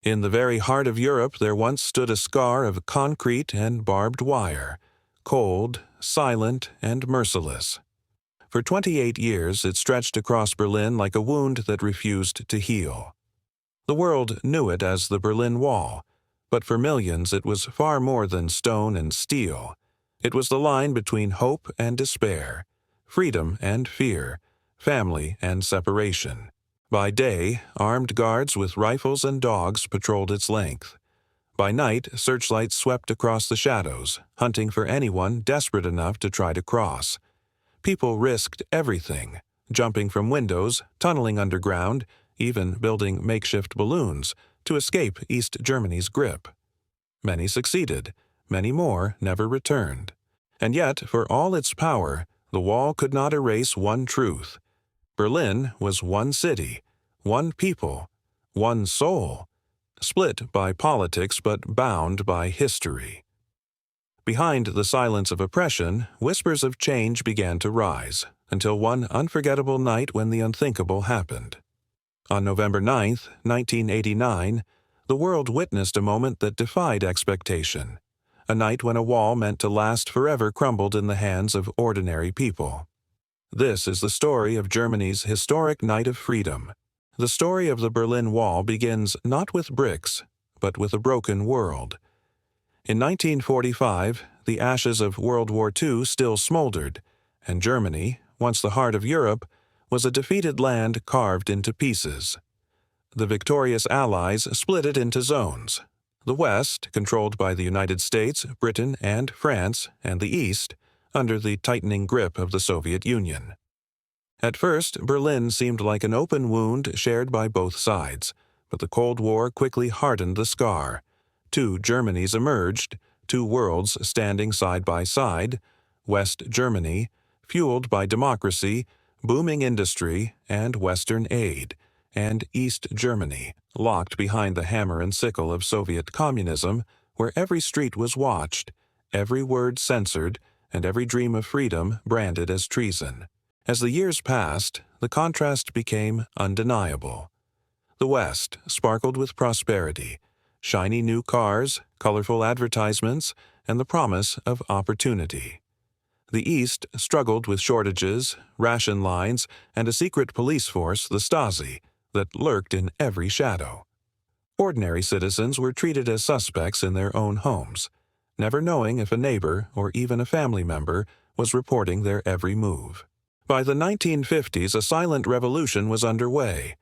In the very heart of Europe there once stood a scar of concrete and barbed wire, cold, silent, and merciless. For 28 years it stretched across Berlin like a wound that refused to heal. The world knew it as the Berlin Wall, but for millions it was far more than stone and steel. It was the line between hope and despair, freedom and fear, family and separation. By day, armed guards with rifles and dogs patrolled its length. By night, searchlights swept across the shadows, hunting for anyone desperate enough to try to cross. People risked everything, jumping from windows, tunneling underground, even building makeshift balloons to escape East Germany's grip. Many succeeded, many more never returned. And yet, for all its power, the wall could not erase one truth. Berlin was one city, one people, one soul, split by politics but bound by history. Behind the silence of oppression, whispers of change began to rise, until one unforgettable night when the unthinkable happened. On November 9, 1989, the world witnessed a moment that defied expectation, a night when a wall meant to last forever crumbled in the hands of ordinary people. This is the story of Germany's historic night of freedom. The story of the Berlin Wall begins not with bricks, but with a broken world. In 1945, the ashes of World War II still smoldered, and Germany, once the heart of Europe, was a defeated land carved into pieces. The victorious Allies split it into zones. The West, controlled by the United States, Britain, and France, and the East, under the tightening grip of the Soviet Union. At first, Berlin seemed like an open wound shared by both sides, but the Cold War quickly hardened the scar. Two Germanys emerged, two worlds standing side by side: West Germany, fueled by democracy, booming industry, and Western aid, and East Germany, locked behind the hammer and sickle of Soviet communism, where every street was watched, every word censored, and every dream of freedom branded as treason. As the years passed, the contrast became undeniable. The West sparkled with prosperity, shiny new cars, colorful advertisements, and the promise of opportunity. The East struggled with shortages, ration lines, and a secret police force, the Stasi, that lurked in every shadow. Ordinary citizens were treated as suspects in their own homes, never knowing if a neighbor or even a family member was reporting their every move. By the 1950s, a silent revolution was underway.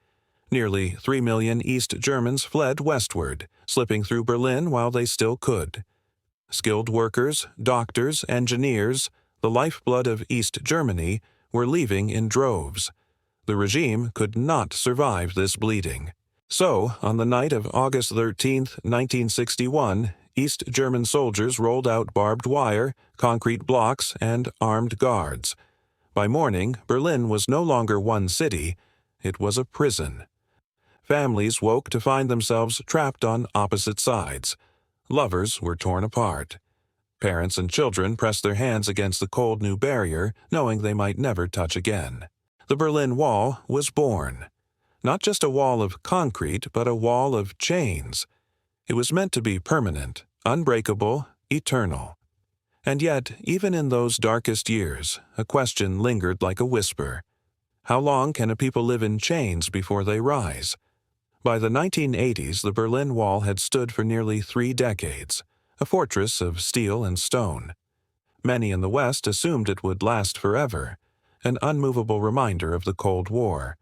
Nearly 3 million East Germans fled westward, slipping through Berlin while they still could. Skilled workers, doctors, engineers, the lifeblood of East Germany, were leaving in droves. The regime could not survive this bleeding. So, on the night of August 13, 1961, East German soldiers rolled out barbed wire, concrete blocks, and armed guards. By morning, Berlin was no longer one city, it was a prison. Families woke to find themselves trapped on opposite sides. Lovers were torn apart. Parents and children pressed their hands against the cold new barrier, knowing they might never touch again. The Berlin Wall was born. Not just a wall of concrete, but a wall of chains. It was meant to be permanent, unbreakable, eternal. And yet, even in those darkest years, a question lingered like a whisper. How long can a people live in chains before they rise? By the 1980s, the Berlin Wall had stood for nearly 3 decades, a fortress of steel and stone. Many in the West assumed it would last forever, an unmovable reminder of the Cold War.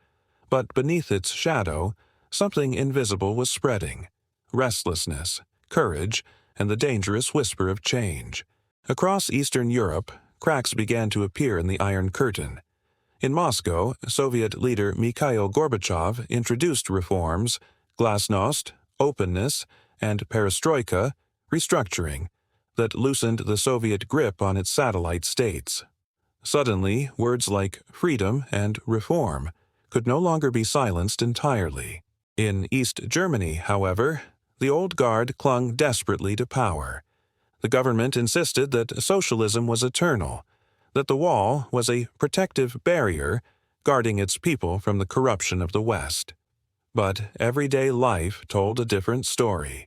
But beneath its shadow, something invisible was spreading: restlessness, courage, and the dangerous whisper of change. Across Eastern Europe, cracks began to appear in the Iron Curtain. In Moscow, Soviet leader Mikhail Gorbachev introduced reforms, glasnost, openness, and perestroika, restructuring, that loosened the Soviet grip on its satellite states. Suddenly, words like freedom and reform could no longer be silenced entirely. In East Germany, however, the old guard clung desperately to power. The government insisted that socialism was eternal, that the wall was a protective barrier guarding its people from the corruption of the West. But everyday life told a different story.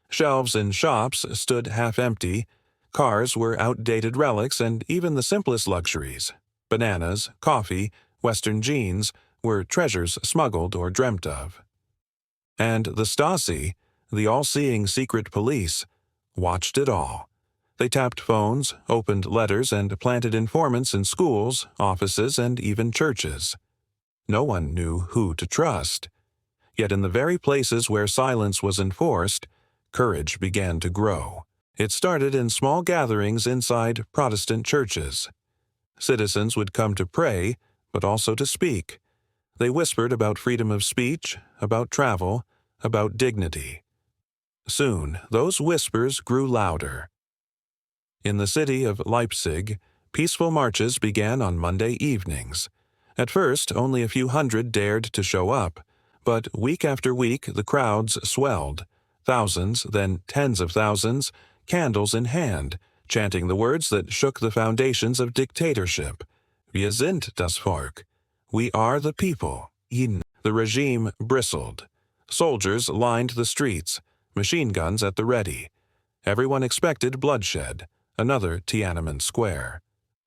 Shelves in shops stood half-empty, cars were outdated relics, and even the simplest luxuries, bananas, coffee, Western jeans, were treasures smuggled or dreamt of. And the Stasi, the all-seeing secret police, watched it all. They tapped phones, opened letters, and planted informants in schools, offices, and even churches. No one knew who to trust. Yet in the very places where silence was enforced, courage began to grow. It started in small gatherings inside Protestant churches. Citizens would come to pray, but also to speak. They whispered about freedom of speech, about travel, about dignity. Soon, those whispers grew louder. In the city of Leipzig, peaceful marches began on Monday evenings. At first, only a few hundred dared to show up, but week after week the crowds swelled. Thousands, then tens of thousands, candles in hand, chanting the words that shook the foundations of dictatorship. Wir sind das Volk. We are the people. The regime bristled. Soldiers lined the streets, machine guns at the ready. Everyone expected bloodshed, another Tiananmen Square.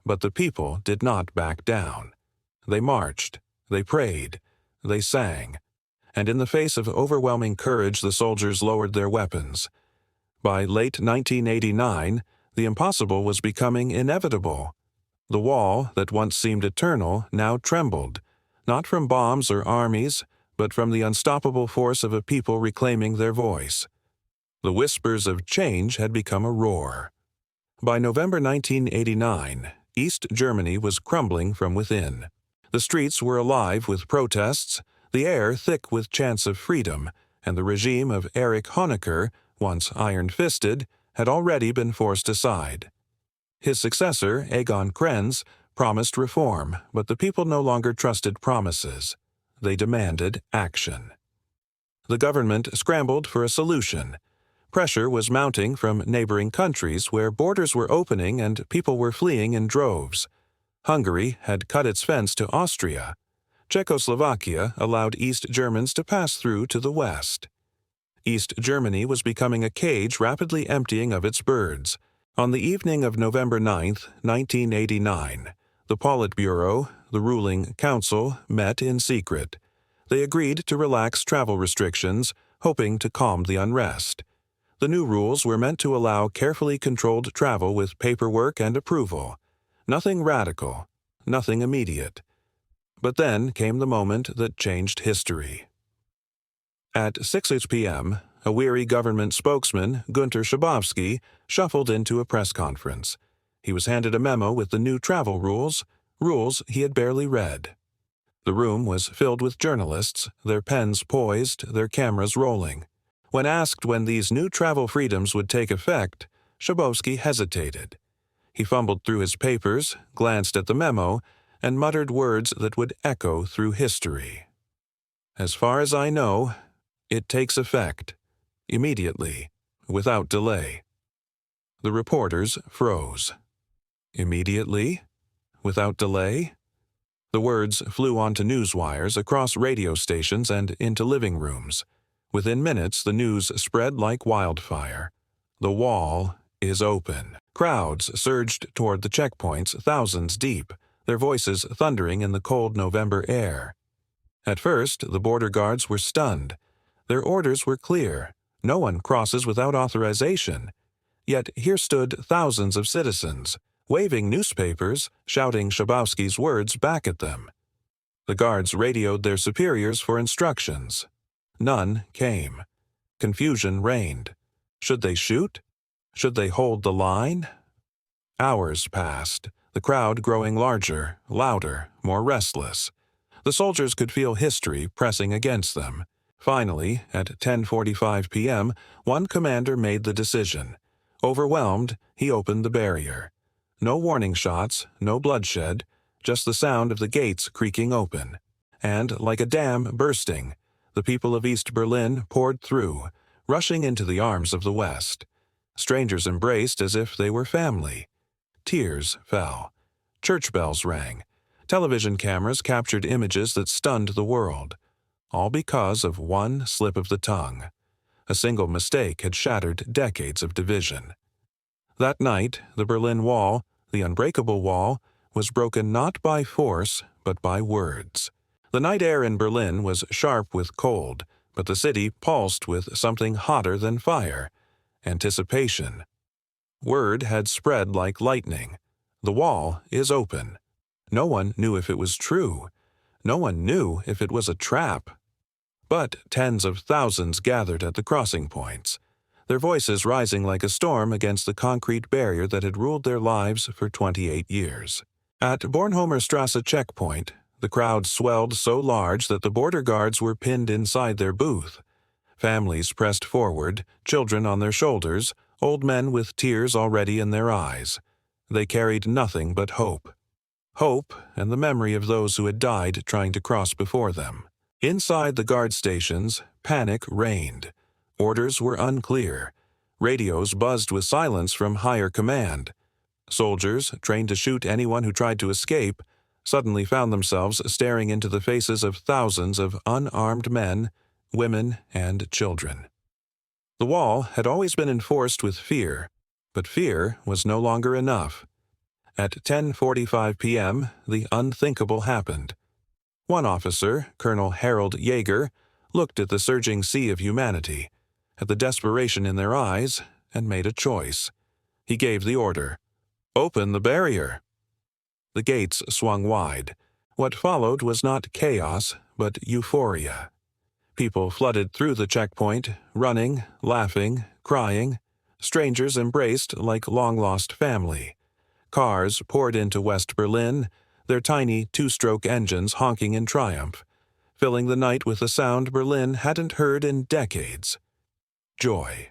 But the people did not back down. They marched, they prayed, they sang. And in the face of overwhelming courage, the soldiers lowered their weapons. By late 1989, the impossible was becoming inevitable. The wall that once seemed eternal now trembled, not from bombs or armies, but from the unstoppable force of a people reclaiming their voice. The whispers of change had become a roar. By November 1989, East Germany was crumbling from within. The streets were alive with protests, the air thick with chants of freedom, and the regime of Erich Honecker, once iron-fisted, had already been forced aside. His successor, Egon Krenz, promised reform, but the people no longer trusted promises. They demanded action. The government scrambled for a solution. Pressure was mounting from neighboring countries where borders were opening and people were fleeing in droves. Hungary had cut its fence to Austria. Czechoslovakia allowed East Germans to pass through to the west. East Germany was becoming a cage rapidly emptying of its birds. On the evening of November 9, 1989, the Politburo, the ruling council, met in secret. They agreed to relax travel restrictions, hoping to calm the unrest. The new rules were meant to allow carefully controlled travel with paperwork and approval. Nothing radical, nothing immediate. But then came the moment that changed history. At 6 p.m., a weary government spokesman, Günter Schabowski, shuffled into a press conference. He was handed a memo with the new travel rules he had barely read. The room was filled with journalists, their pens poised, their cameras rolling. When asked when these new travel freedoms would take effect, Schabowski hesitated. He fumbled through his papers, glanced at the memo, and muttered words that would echo through history. As far as I know, it takes effect, immediately, without delay. The reporters froze. Immediately? Without delay? The words flew onto news wires, across radio stations, and into living rooms. Within minutes, the news spread like wildfire. The wall is open. Crowds surged toward the checkpoints, thousands deep, their voices thundering in the cold November air. At first, the border guards were stunned. Their orders were clear. No one crosses without authorization. Yet here stood thousands of citizens, waving newspapers, shouting Schabowski's words back at them. The guards radioed their superiors for instructions. None came. Confusion reigned. Should they shoot? Should they hold the line? Hours passed, the crowd growing larger, louder, more restless. The soldiers could feel history pressing against them. Finally, at 10:45 p.m., one commander made the decision. Overwhelmed, he opened the barrier. No warning shots, no bloodshed, just the sound of the gates creaking open. And, like a dam bursting, the people of East Berlin poured through, rushing into the arms of the West. Strangers embraced as if they were family. Tears fell. Church bells rang. Television cameras captured images that stunned the world. all because of one slip of the tongue. A single mistake had shattered decades of division. That night, the Berlin Wall, the unbreakable wall, was broken not by force, but by words. The night air in Berlin was sharp with cold, but the city pulsed with something hotter than fire: anticipation. Word had spread like lightning. The wall is open. No one knew if it was true. No one knew if it was a trap. But tens of thousands gathered at the crossing points, their voices rising like a storm against the concrete barrier that had ruled their lives for 28 years. At Bornholmer Strasse checkpoint, the crowd swelled so large that the border guards were pinned inside their booth. Families pressed forward, children on their shoulders, old men with tears already in their eyes. They carried nothing but hope. Hope and the memory of those who had died trying to cross before them. Inside the guard stations, panic reigned. Orders were unclear. Radios buzzed with silence from higher command. Soldiers, trained to shoot anyone who tried to escape, suddenly found themselves staring into the faces of thousands of unarmed men, women, and children. The wall had always been enforced with fear, but fear was no longer enough. At 10:45 p.m., the unthinkable happened. One officer, Colonel Harold Yeager, looked at the surging sea of humanity, at the desperation in their eyes, and made a choice. He gave the order: "Open the barrier." The gates swung wide. What followed was not chaos, but euphoria. People flooded through the checkpoint, running, laughing, crying. Strangers embraced like long-lost family. Cars poured into West Berlin, their tiny two-stroke engines honking in triumph, filling the night with a sound Berlin hadn't heard in decades: joy.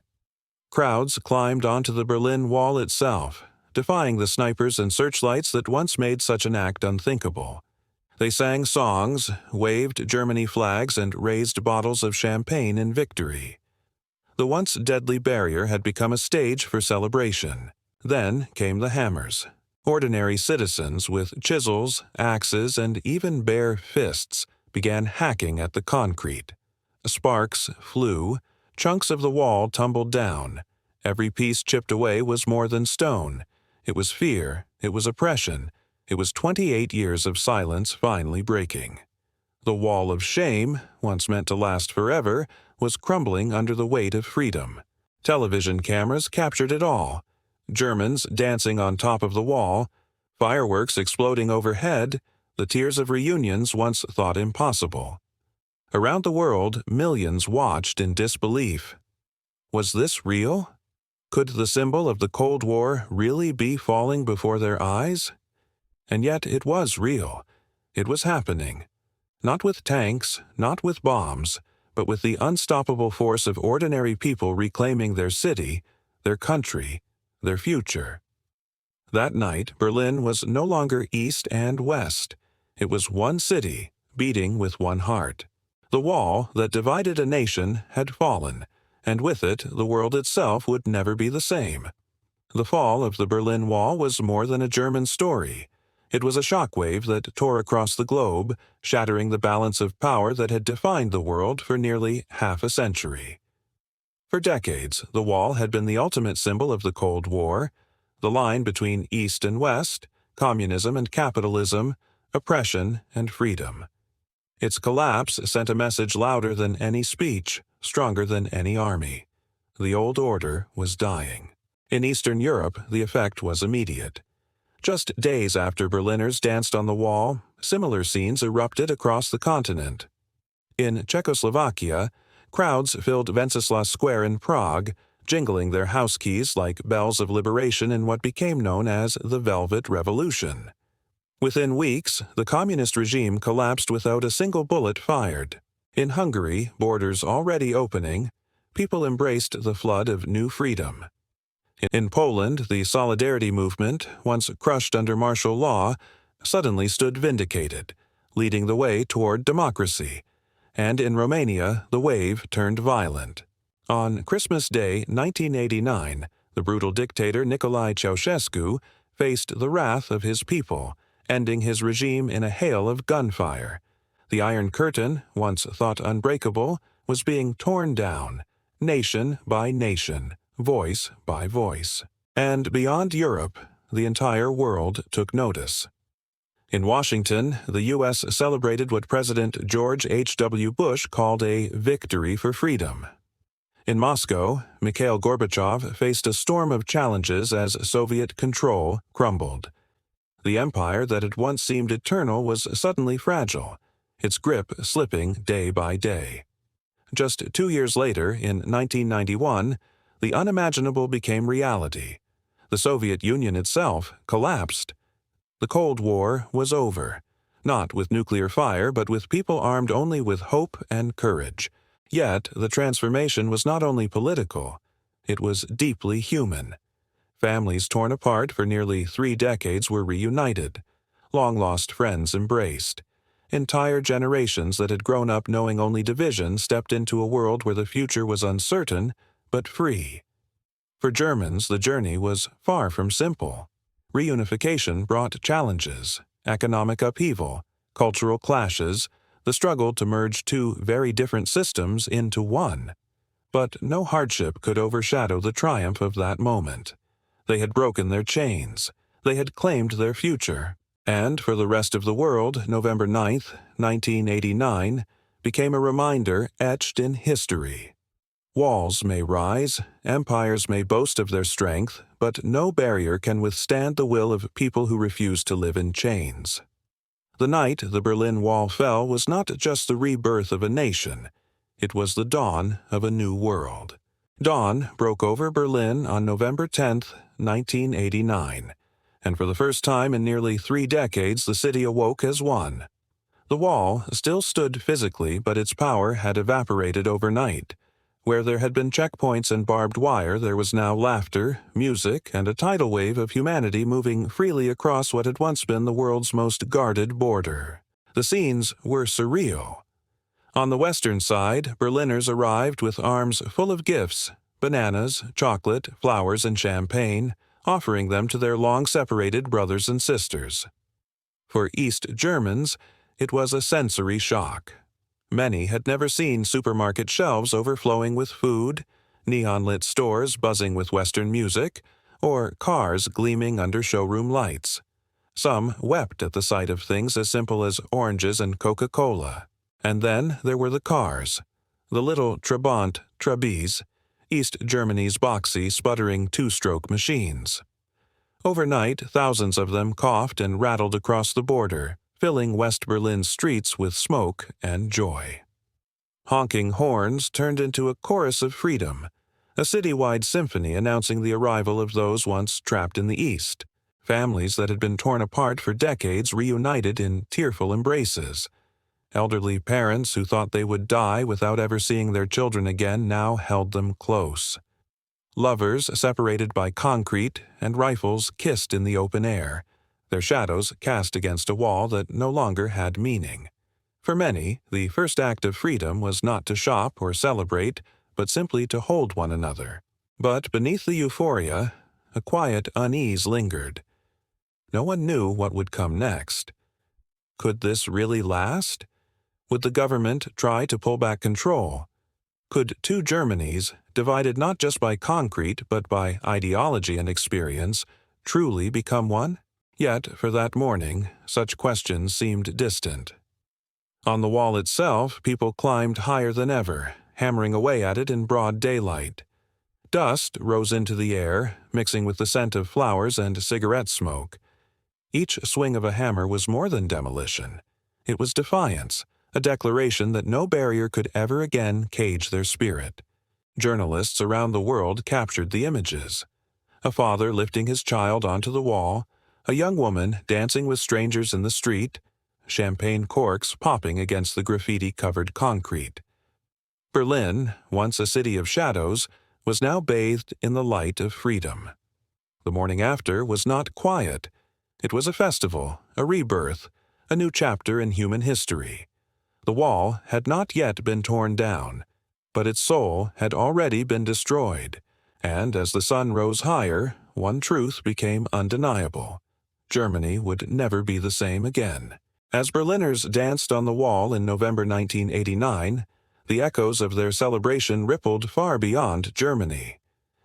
Crowds climbed onto the Berlin Wall itself, defying the snipers and searchlights that once made such an act unthinkable. They sang songs, waved Germany flags, and raised bottles of champagne in victory. The once deadly barrier had become a stage for celebration. Then came the hammers. Ordinary citizens with chisels, axes, and even bare fists began hacking at the concrete. Sparks flew, chunks of the wall tumbled down. Every piece chipped away was more than stone. It was fear, it was oppression, it was 28 years of silence finally breaking. The wall of shame, once meant to last forever, was crumbling under the weight of freedom. Television cameras captured it all. Germans dancing on top of the wall, fireworks exploding overhead, the tears of reunions once thought impossible. Around the world, millions watched in disbelief. Was this real? Could the symbol of the Cold War really be falling before their eyes? And yet it was real. It was happening. Not with tanks, not with bombs, but with the unstoppable force of ordinary people reclaiming their city, their country, their future. That night, Berlin was no longer east and west. It was one city, beating with one heart. The wall that divided a nation had fallen, and with it the world itself would never be the same. The fall of the Berlin Wall was more than a German story. It was a shockwave that tore across the globe, shattering the balance of power that had defined the world for nearly half a century. For decades, the wall had been the ultimate symbol of the Cold War, the line between East and West, communism and capitalism, oppression and freedom. Its collapse sent a message louder than any speech, stronger than any army. The old order was dying. In Eastern Europe, the effect was immediate. Just days after Berliners danced on the wall, similar scenes erupted across the continent. In Czechoslovakia, crowds filled Wenceslas Square in Prague, jingling their house keys like bells of liberation in what became known as the Velvet Revolution. Within weeks, the communist regime collapsed without a single bullet fired. In Hungary, borders already opening, people embraced the flood of new freedom. In Poland, the Solidarity movement, once crushed under martial law, suddenly stood vindicated, leading the way toward democracy. And in Romania, the wave turned violent. On Christmas Day, 1989, the brutal dictator Nicolae Ceausescu faced the wrath of his people, ending his regime in a hail of gunfire. The Iron Curtain, once thought unbreakable, was being torn down, nation by nation, voice by voice. And beyond Europe, the entire world took notice. In Washington, the U.S. celebrated what President George H.W. Bush called a victory for freedom. In Moscow, Mikhail Gorbachev faced a storm of challenges as Soviet control crumbled. The empire that had once seemed eternal was suddenly fragile, its grip slipping day by day. Just 2 years later, in 1991, the unimaginable became reality. The Soviet Union itself collapsed. The Cold War was over, not with nuclear fire, but with people armed only with hope and courage. Yet the transformation was not only political, it was deeply human. Families torn apart for nearly 3 decades were reunited. Long-lost friends embraced. Entire generations that had grown up knowing only division stepped into a world where the future was uncertain, but free. For Germans, the journey was far from simple. Reunification brought challenges, economic upheaval, cultural clashes, the struggle to merge 2 very different systems into one. But no hardship could overshadow the triumph of that moment. They had broken their chains. They had claimed their future. And for the rest of the world, November 9, 1989, became a reminder etched in history. Walls may rise, empires may boast of their strength, but no barrier can withstand the will of people who refuse to live in chains. The night the Berlin Wall fell was not just the rebirth of a nation, it was the dawn of a new world. Dawn broke over Berlin on November 10, 1989, and for the first time in nearly 3 decades the city awoke as one. The wall still stood physically, but its power had evaporated overnight. Where there had been checkpoints and barbed wire, there was now laughter, music, and a tidal wave of humanity moving freely across what had once been the world's most guarded border. The scenes were surreal. On the western side, Berliners arrived with arms full of gifts, bananas, chocolate, flowers, and champagne, offering them to their long-separated brothers and sisters. For East Germans, it was a sensory shock. Many had never seen supermarket shelves overflowing with food, neon-lit stores buzzing with Western music, or cars gleaming under showroom lights. Some wept at the sight of things as simple as oranges and Coca-Cola. And then there were the cars, the little Trabant Trabis, East Germany's boxy, sputtering 2-stroke machines. Overnight, thousands of them coughed and rattled across the border, filling West Berlin's streets with smoke and joy. Honking horns turned into a chorus of freedom, a citywide symphony announcing the arrival of those once trapped in the East. Families that had been torn apart for decades reunited in tearful embraces. Elderly parents who thought they would die without ever seeing their children again now held them close. Lovers separated by concrete and rifles kissed in the open air, their shadows cast against a wall that no longer had meaning. For many, the first act of freedom was not to shop or celebrate, but simply to hold one another. But beneath the euphoria, a quiet unease lingered. No one knew what would come next. Could this really last? Would the government try to pull back control? Could 2 Germanys, divided not just by concrete but by ideology and experience, truly become one? Yet, for that morning, such questions seemed distant. On the wall itself, people climbed higher than ever, hammering away at it in broad daylight. Dust rose into the air, mixing with the scent of flowers and cigarette smoke. Each swing of a hammer was more than demolition. It was defiance, a declaration that no barrier could ever again cage their spirit. Journalists around the world captured the images. A father lifting his child onto the wall, a young woman dancing with strangers in the street, champagne corks popping against the graffiti-covered concrete. Berlin, once a city of shadows, was now bathed in the light of freedom. The morning after was not quiet. It was a festival, a rebirth, a new chapter in human history. The wall had not yet been torn down, but its soul had already been destroyed, and as the sun rose higher, one truth became undeniable. Germany would never be the same again. As Berliners danced on the wall in November 1989, the echoes of their celebration rippled far beyond Germany.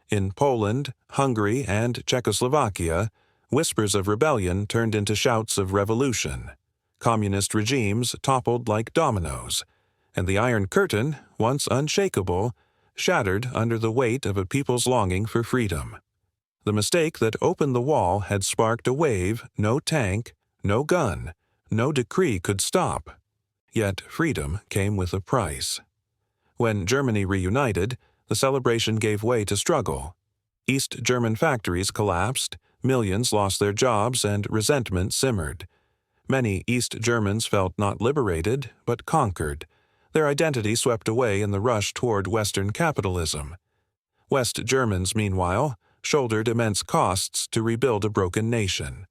In Poland, Hungary, and Czechoslovakia, whispers of rebellion turned into shouts of revolution. Communist regimes toppled like dominoes, and the Iron Curtain, once unshakable, shattered under the weight of a people's longing for freedom. The mistake that opened the wall had sparked a wave no tank, no gun, no decree could stop. Yet freedom came with a price. When Germany reunited, the celebration gave way to struggle. East German factories collapsed, millions lost their jobs, and resentment simmered. Many East Germans felt not liberated, but conquered, their identity swept away in the rush toward Western capitalism. West Germans, meanwhile, shouldered immense costs to rebuild a broken nation.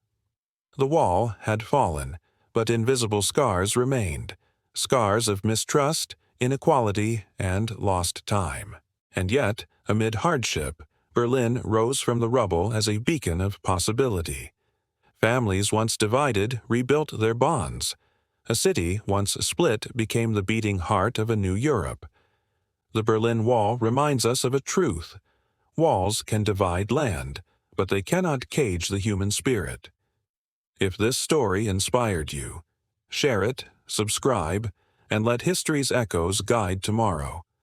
The wall had fallen, but invisible scars remained, scars of mistrust, inequality, and lost time. And yet, amid hardship, Berlin rose from the rubble as a beacon of possibility. Families once divided rebuilt their bonds. A city once split became the beating heart of a new Europe. The Berlin Wall reminds us of a truth. Walls can divide land, but they cannot cage the human spirit. If this story inspired you, share it, subscribe, and let history's echoes guide tomorrow.